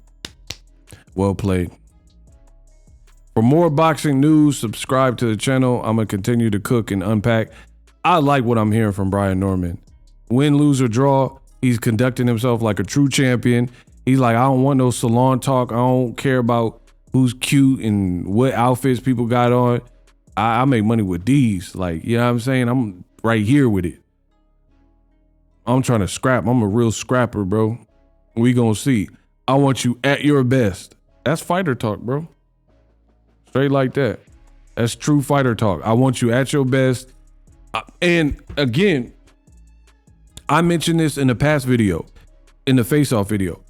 well played. For more boxing news, subscribe to the channel. I'm going to continue to cook and unpack. I like what I'm hearing from Brian Norman. Win, lose, or draw, he's conducting himself like a true champion. He's like, I don't want no salon talk. I don't care about who's cute and what outfits people got on. I make money with these. Like, you know what I'm saying? I'm right here with it. I'm trying to scrap. I'm a real scrapper, bro. We gonna see. I want you at your best. That's fighter talk, bro. Straight like that. That's true fighter talk. I want you at your best. And again, I mentioned this in the past video, in the face-off video.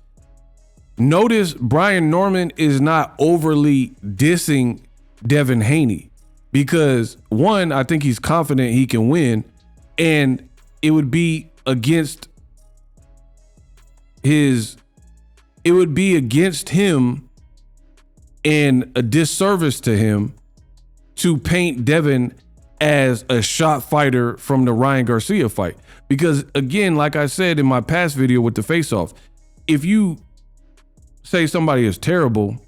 Notice Brian Norman is not overly dissing Devin Haney because, one, I think he's confident he can win, and it would be against him and a disservice to him to paint Devin as a shot fighter from the Ryan Garcia fight. Because again, like I said in my past video with the face-off, if you say somebody is terrible,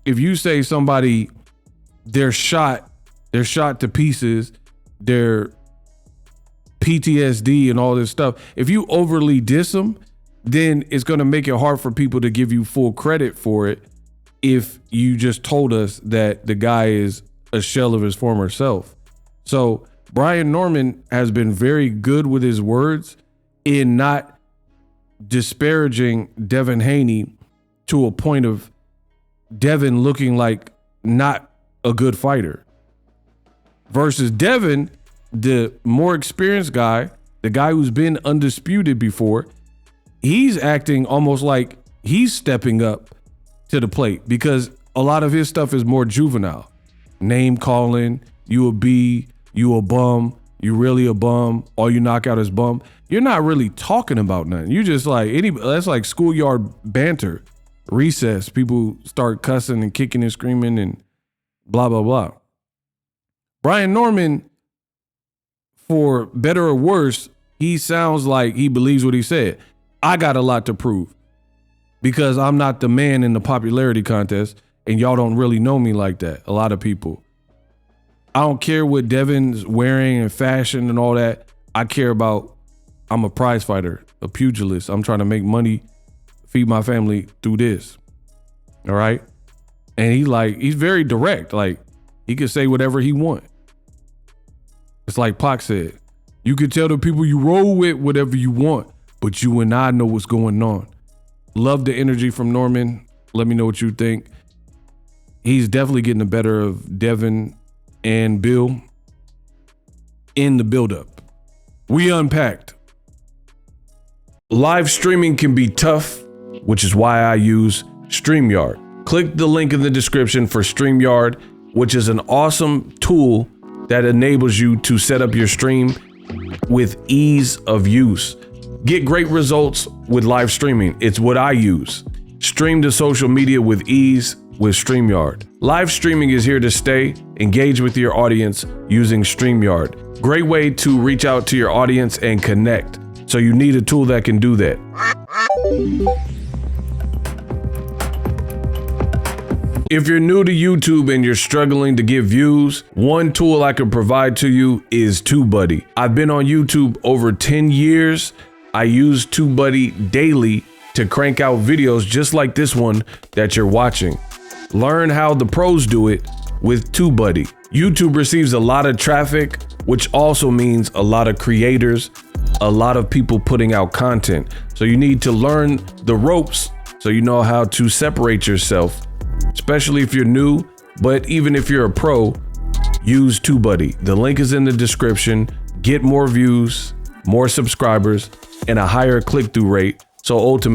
if you say somebody they're shot to pieces, they're PTSD and all this stuff, if you overly diss them, then it's going to make it hard for people to give you full credit for it if you just told us that the guy is a shell of his former self. So Brian Norman has been very good with his words in not disparaging Devin Haney to a point of Devin looking like not a good fighter. Versus Devin, the more experienced guy, the guy who's been undisputed before, he's acting almost like he's stepping up to the plate because a lot of his stuff is more juvenile. Name calling, you a B, you a bum, you really a bum, all you knock out is bum, you're not really talking about nothing. You just like that's like schoolyard banter. Recess, people start cussing and kicking and screaming and blah, blah, blah. Brian Norman, for better or worse, he sounds like he believes what he said. I got a lot to prove because I'm not the man in the popularity contest and y'all don't really know me like that. A lot of people. I don't care what Devin's wearing and fashion and all that. I care about, I'm a prize fighter, a pugilist. I'm trying to make money, feed my family through this. All right. And he's very direct. Like he could say whatever he want. It's like Pac said, you can tell the people you roll with whatever you want, but you and I know what's going on. Love the energy from Norman. Let me know what you think. He's definitely getting the better of Devin and Bill in the buildup. We unpacked. Live streaming can be tough, which is why I use StreamYard. Click the link in the description for StreamYard, which is an awesome tool that enables you to set up your stream with ease of use. Get great results with live streaming. It's what I use. Stream to social media with ease with StreamYard. Live streaming is here to stay. Engage with your audience using StreamYard. Great way to reach out to your audience and connect. So you need a tool that can do that. If you're new to YouTube and you're struggling to get views, one tool I can provide to you is TubeBuddy. I've been on YouTube over 10 years. I use TubeBuddy daily to crank out videos just like this one that you're watching. Learn how the pros do it with TubeBuddy. YouTube receives a lot of traffic, which also means a lot of creators, a lot of people putting out content. So you need to learn the ropes so you know how to separate yourself, especially if you're new, but even if you're a pro, use TubeBuddy. The link is in the description. Get more views, more subscribers, and a higher click-through rate. So ultimately,